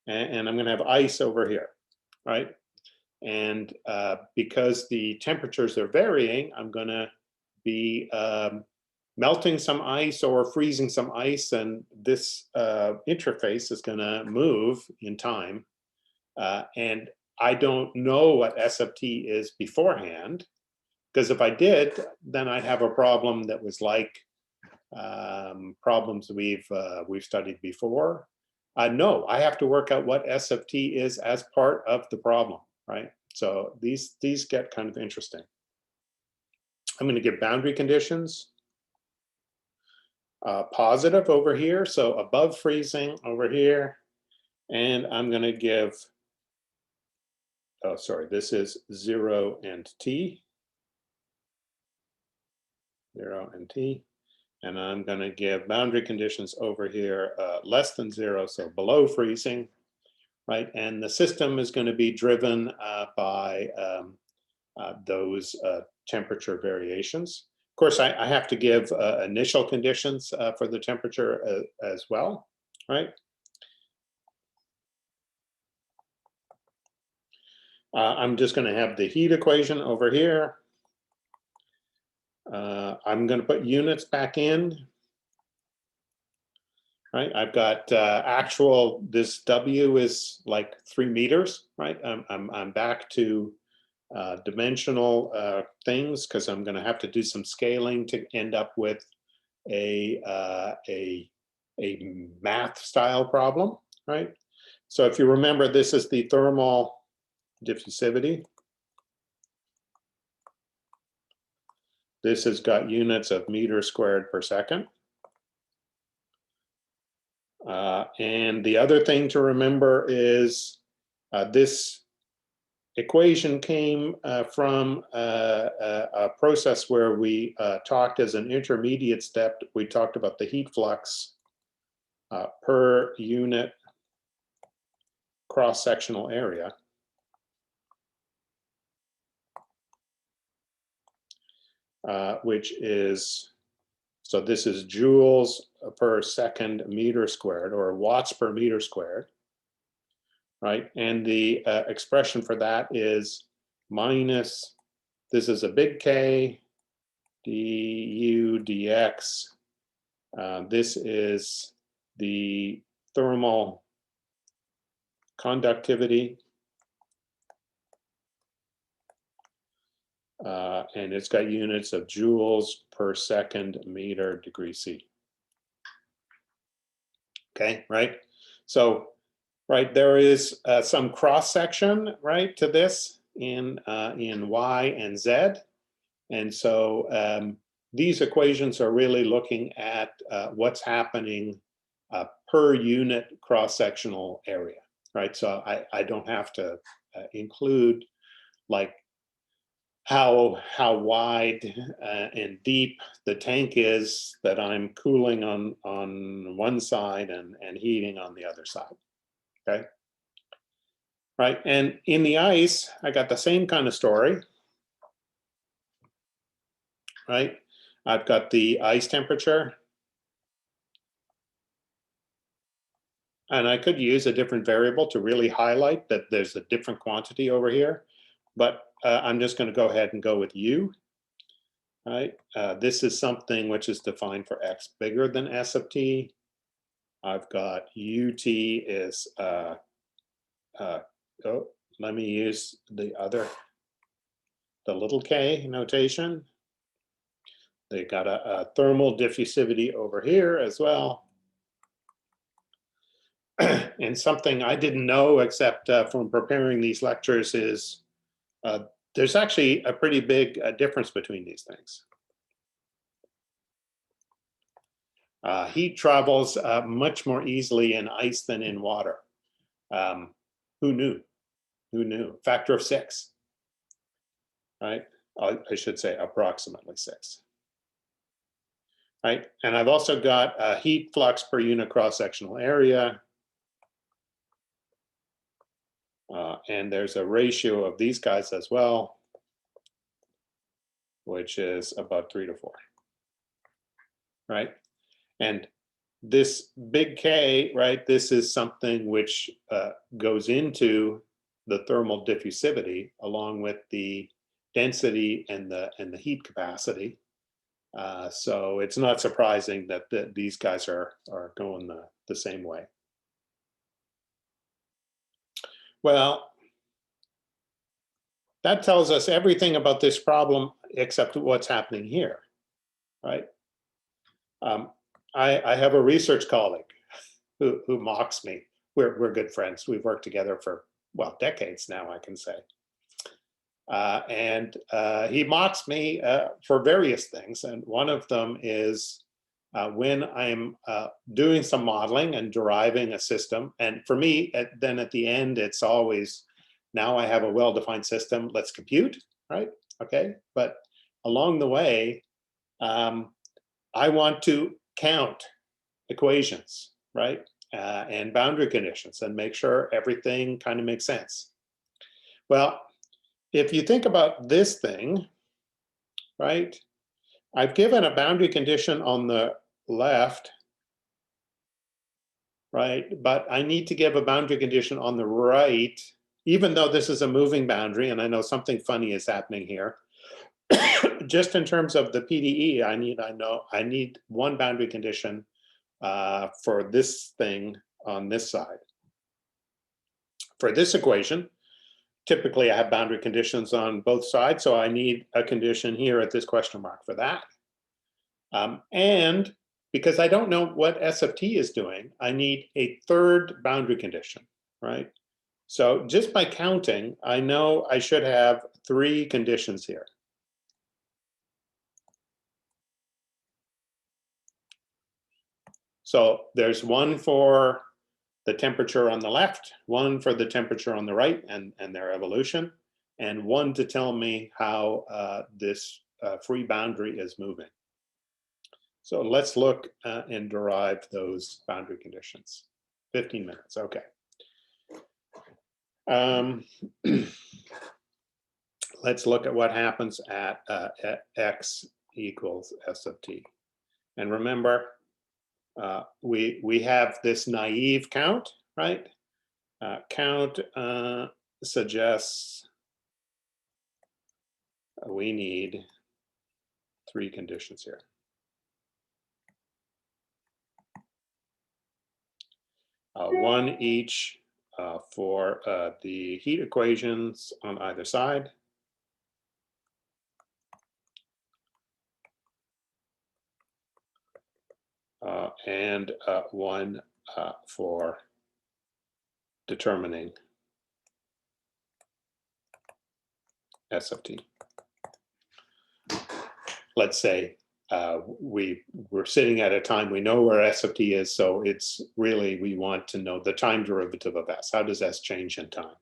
and I'm going to have ice over here, right? And because the temperatures are varying, I'm going to be melting some ice or freezing some ice, and this interface is going to move in time. And I don't know what S of t is beforehand, because if I did, then I'd have a problem that was like problems we've studied before. No, I have to work out what S of t is as part of the problem, right? So these get kind of interesting. I'm going to give boundary conditions. Positive over here, so above freezing over here, And I'm going to give, oh, sorry, this is 0 and t. 0 and t. And I'm going to give boundary conditions over here less than 0, so below freezing, right? And the system is going to be driven by those temperature variations. Of course, I have to give initial conditions for the temperature as well, right? I'm just going to have the heat equation over here. I'm going to put units back in. Right, I've got actual. This W is like 3 meters. Right, I'm back to dimensional things because I'm going to have to do some scaling to end up with a math style problem. Right, so if you remember, this is the thermal diffusivity. This has got units of meters squared per second. And the other thing to remember is this equation came from a process where we talked as an intermediate step, we talked about the heat flux per unit cross-sectional area. Which is, so this is joules per second meter squared, or watts per meter squared, right? And the expression for that is minus, this is a big K, du dx. This is the thermal conductivity. And it's got units of joules per second meter degree C. Okay, right? So, right, there is some cross section, right, to this in Y and Z. And so these equations are really looking at what's happening per unit cross-sectional area, right? So I don't have to include like how wide and deep the tank is that I'm cooling on one side and heating on the other side, okay? Right, and in the ice, I got the same kind of story, right? I've got the ice temperature, and I could use a different variable to really highlight that there's a different quantity over here, but I'm just going to go ahead and go with U. Right, this is something which is defined for x bigger than s of t. I've got ut is oh, let me use the little k notation. They got a thermal diffusivity over here as well. And something I didn't know except from preparing these lectures is there's actually a pretty big difference between these things. Heat travels much more easily in ice than in water. Who knew? Who knew? Factor of 6, right? I should say approximately 6. Right, and I've also got a heat flux per unit cross-sectional area. And there's a ratio of these guys as well, which is about 3 to 4, right? And this big K, right, this is something which goes into the thermal diffusivity along with the density and the heat capacity. So it's not surprising that these guys are going the same way. Well, that tells us everything about this problem except what's happening here, right? I have a research colleague who mocks me. We're good friends. We've worked together for, well, decades now, I can say. And he mocks me for various things. And one of them is when I'm doing some modeling and deriving a system. And for me, then at the end, it's always, now I have a well-defined system, let's compute, right? Okay, but along the way, I want to count equations, right? And boundary conditions and make sure everything kind of makes sense. Well, if you think about this thing, right? I've given a boundary condition on the left, right? But I need to give a boundary condition on the right, even though this is a moving boundary, and I know something funny is happening here. Just in terms of the PDE, I need one boundary condition for this thing on this side. For this equation, typically I have boundary conditions on both sides, so I need a condition here at this question mark for that. And because I don't know what S of t is doing, I need a third boundary condition, right? So just by counting, I know I should have 3 conditions here. So there's one for the temperature on the left, one for the temperature on the right and their evolution, and one to tell me how this free boundary is moving. So let's look and derive those boundary conditions. 15 minutes, okay. Let's look at what happens at x equals S of t. And remember, we have this naive count, right? Count suggests we need 3 conditions here. One each for the heat equations on either side. And one for determining S of t. Let's say we're sitting at a time we know where S of t is, so it's really, we want to know the time derivative of S. How does S change in time?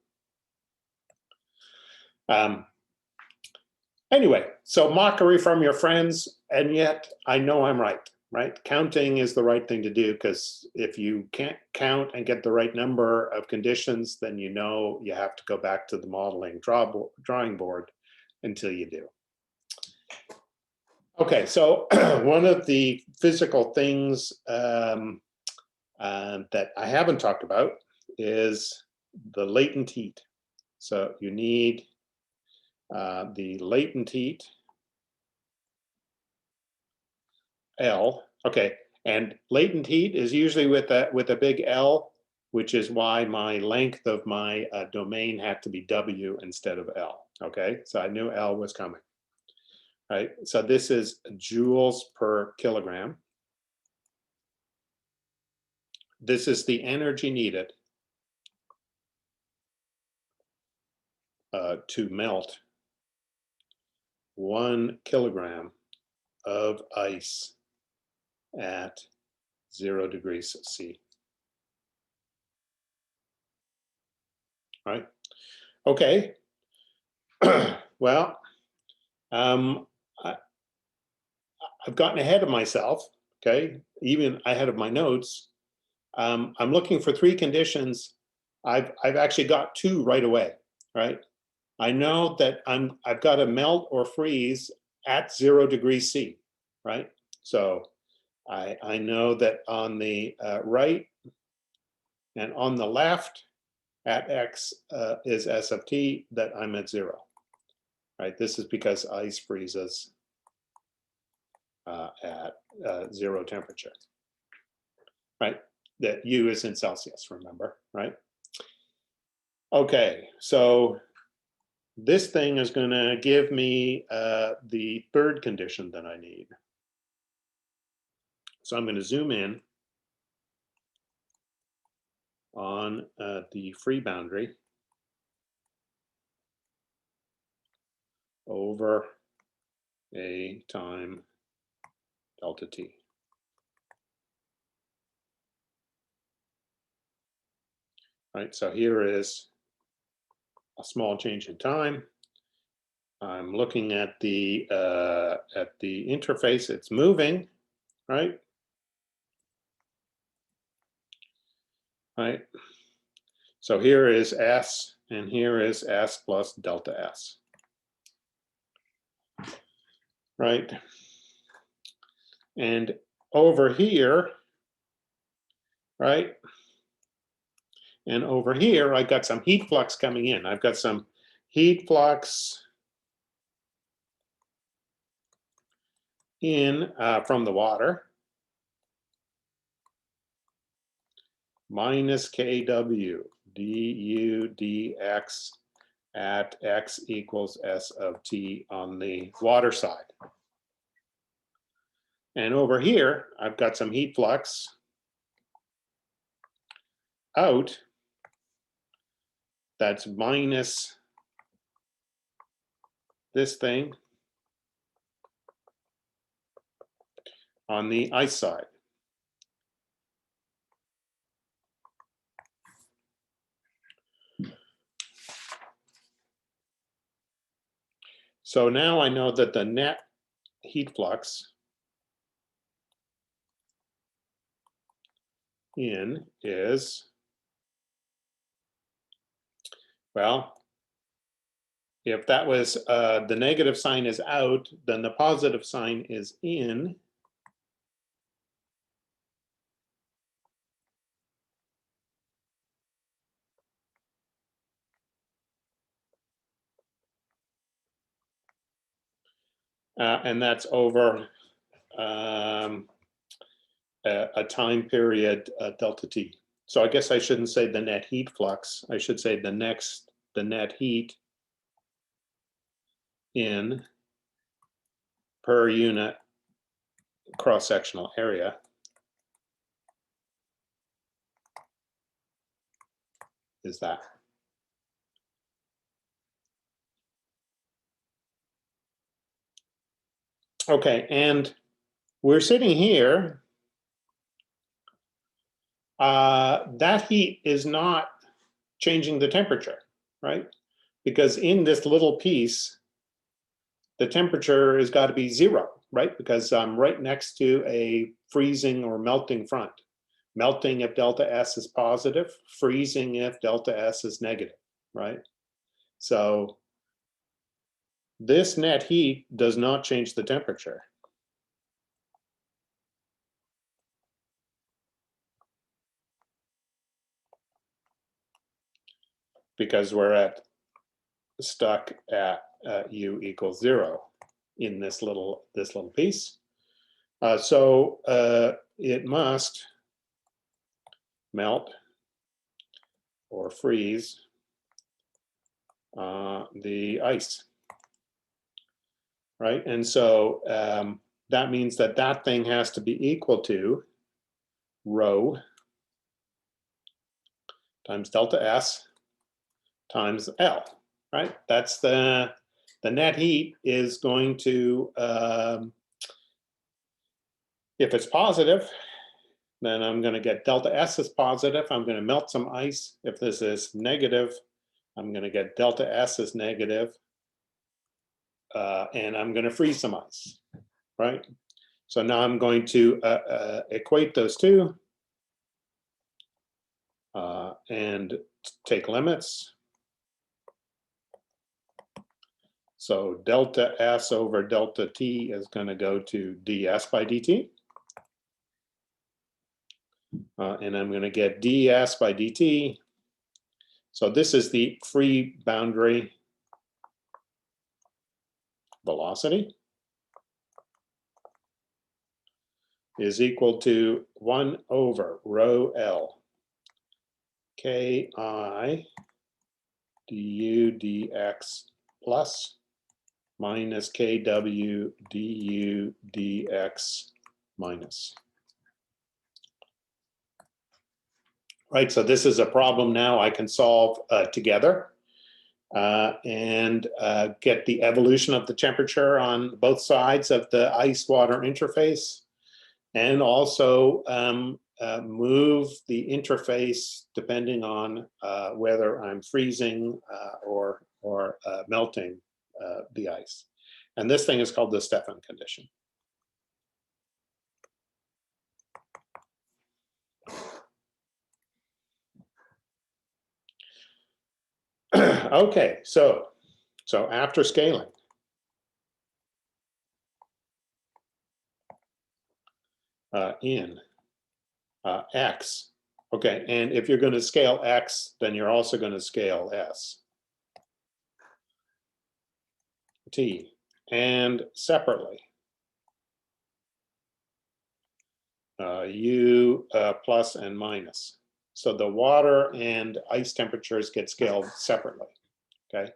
Anyway, so mockery from your friends, and yet I know I'm right, right? Counting is the right thing to do, because if you can't count and get the right number of conditions, then you know you have to go back to the modeling drawing board until you do. Okay, so one of the physical things that I haven't talked about is the latent heat. So you need the latent heat, L. Okay, and latent heat is usually with a big L, which is why my length of my domain had to be W instead of L. Okay, so I knew L was coming. Right, so this is joules per kilogram. This is the energy needed to melt 1 kilogram of ice at 0 degrees C. Right? Okay. Well, I've gotten ahead of myself. Okay, even ahead of my notes. I'm looking for 3 conditions. I've actually got 2 right away. Right? I know that I've got to melt or freeze at 0 degrees C, right? So I know that on the right and on the left at x is S of t, that I'm at 0, right? This is because ice freezes at 0 temperature, right? That U is in Celsius, remember, right? Okay, so this thing is going to give me the 3rd condition that I need. So I'm going to zoom in on the free boundary over a time delta t. right? So here is a small change in time. I'm looking at the interface. It's moving, right? Right. So here is S, and here is S plus delta S. Right. And over here, right? And over here, I got some heat flux coming in. I've got some heat flux in from the water, minus kW du dx at x equals S of t on the water side. And over here, I've got some heat flux out that's minus this thing on the ice side. So now I know that the net heat flux in is, well, if that was the negative sign is out, then the positive sign is in. And that's over a time period delta t. So I guess I shouldn't say the net heat flux. I should say the net heat in per unit cross-sectional area is that. Okay, and we're sitting here. That heat is not changing the temperature, right? Because in this little piece, the temperature has got to be 0, right? Because I'm right next to a freezing or melting front. Melting if delta S is positive, freezing if delta S is negative, right? So this net heat does not change the temperature. Because we're stuck at U equals 0 in this little piece. So it must melt or freeze the ice, right? And so that means that that thing has to be equal to rho times delta S times L, right? That's the net heat is going to, if it's positive, then I'm going to get delta S is positive. I'm going to melt some ice. If this is negative, I'm going to get delta S is negative. And I'm going to freeze some ice, right? So now I'm going to equate those two and take limits. So delta S over delta T is going to go to ds by dt. And I'm going to get ds by dt. So this is the free boundary velocity is equal to 1 over rho L Ki du dx plus minus Kw du dx minus. Right, so this is a problem now I can solve together and get the evolution of the temperature on both sides of the ice-water interface, and also move the interface depending on whether I'm freezing or melting the ice. And this thing is called the Stefan condition. Okay, so after scaling, in x, okay, and if you're going to scale x, then you're also going to scale s, t, and separately, u plus and minus. So the water and ice temperatures get scaled separately, okay?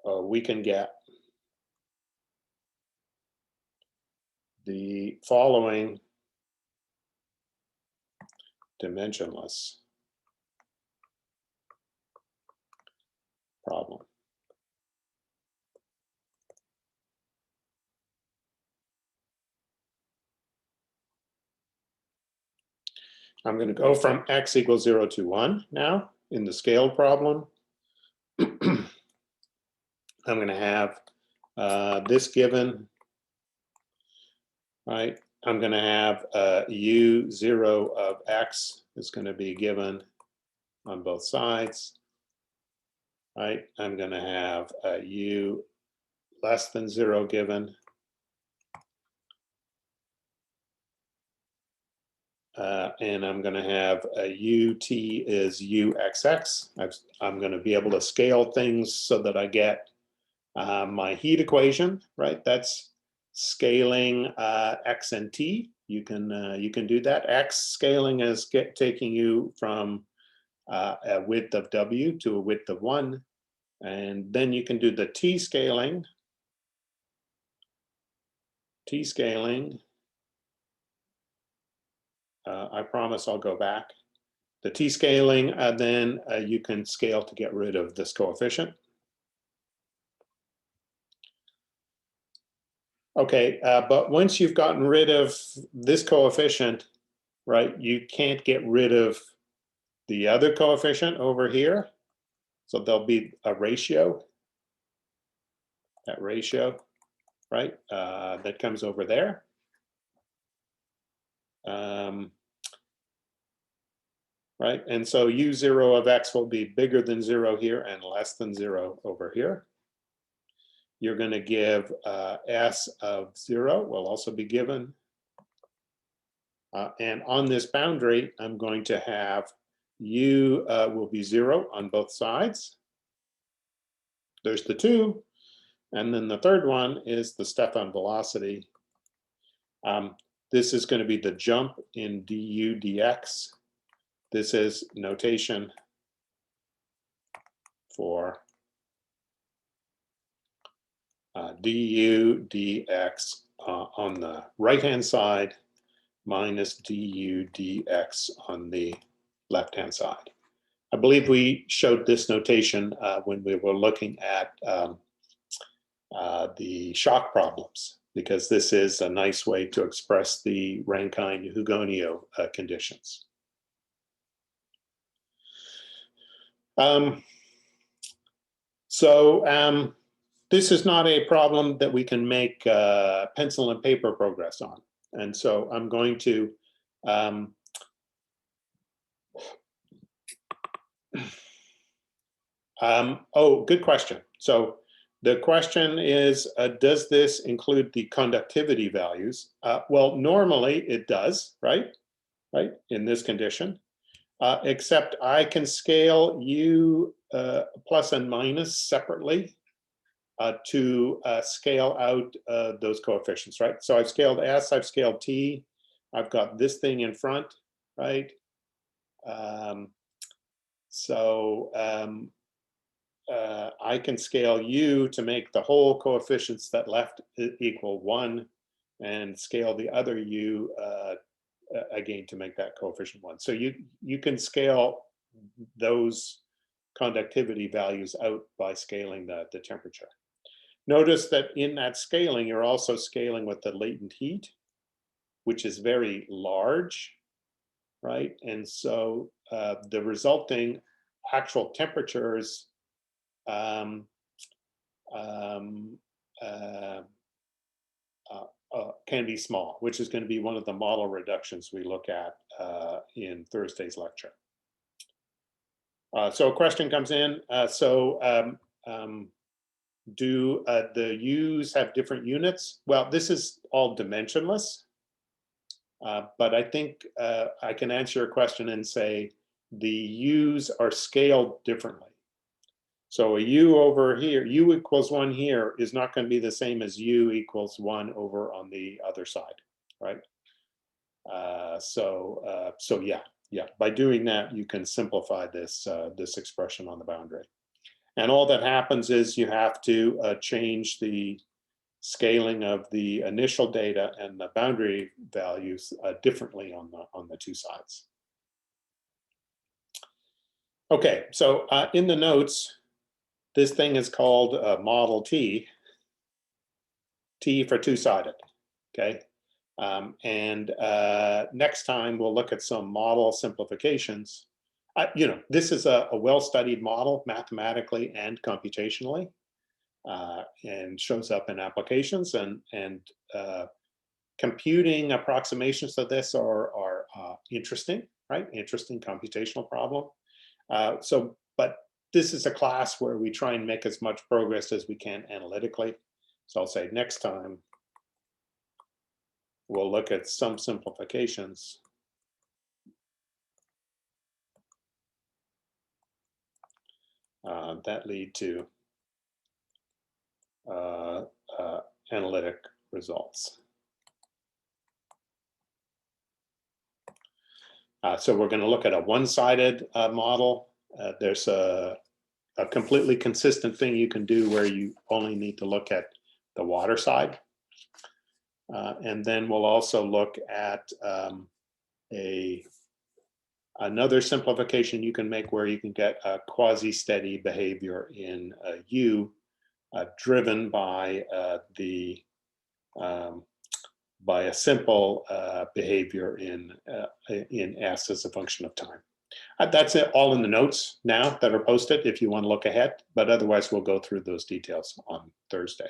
We can get the following dimensionless problem. I'm going to go from x equals 0 to 1 now in the scaled problem. I'm going to have this given, right? I'm going to have u0 of x is going to be given on both sides, right? I'm going to have u less than 0 given. And I'm going to have ut is uxx. I'm going to be able to scale things so that I get my heat equation, right? That's scaling x and t. You can do that. X scaling is taking you from a width of w to a width of 1, and then you can do the t scaling. T scaling. I promise I'll go back. The t scaling, then you can scale to get rid of this coefficient. Okay, but once you've gotten rid of this coefficient, right, you can't get rid of the other coefficient over here. So there'll be a ratio, that ratio, right, that comes over there. Right, and so u0 of x will be bigger than 0 here and less than 0 over here. You're going to give s of 0 will also be given. And on this boundary, I'm going to have u will be 0 on both sides. There's the 2. And then the third one is the Stefan velocity. This is going to be the jump in du dx. This is notation for du dx on the right-hand side minus du dx on the left-hand side. I believe we showed this notation when we were looking at the shock problems, because this is a nice way to express the Rankine-Hugoniot conditions. This is not a problem that we can make pencil and paper progress on. And so I'm going to oh, good question. So the question is, does this include the conductivity values? Well, normally it does, right? Right, in this condition. Except I can scale u plus and minus separately to scale out those coefficients, right? So I've scaled s, I've scaled t, I've got this thing in front, right? I can scale u to make the whole coefficients that left equal 1, and scale the other u again to make that coefficient 1. So you can scale those conductivity values out by scaling the temperature. Notice that in that scaling, you're also scaling with the latent heat. which is very large, right? And so the resulting actual temperatures can be small, which is going to be one of the model reductions we look at in Thursday's lecture. So a question comes in. Do the U's have different units? Well, this is all dimensionless, but I think I can answer your question and say the U's are scaled differently. So a U over here, U equals 1 here is not going to be the same as U equals 1 over on the other side, right? So yeah. By doing that, you can simplify this this expression on the boundary. And all that happens is you have to change the scaling of the initial data and the boundary values differently on the two sides. Okay, so in the notes, this thing is called Model T. T for two-sided. Okay, next time we'll look at some model simplifications. You know, this is a well-studied model mathematically and computationally, and shows up in applications, and computing approximations of this are interesting, right? Interesting computational problem. But this is a class where we try and make as much progress as we can analytically. So I'll say next time we'll look at some simplifications that lead to analytic results. So we're going to look at a one-sided model. There's a completely consistent thing you can do where you only need to look at the water side. And then we'll also look at another simplification you can make where you can get a quasi-steady behavior in U driven by a simple behavior in S as a function of time. That's it, all in the notes now that are posted if you want to look ahead, but otherwise we'll go through those details on Thursday.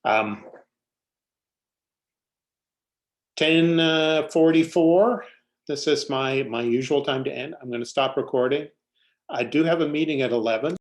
10:44. This is my usual time to end. I'm going to stop recording. I do have a meeting at 11.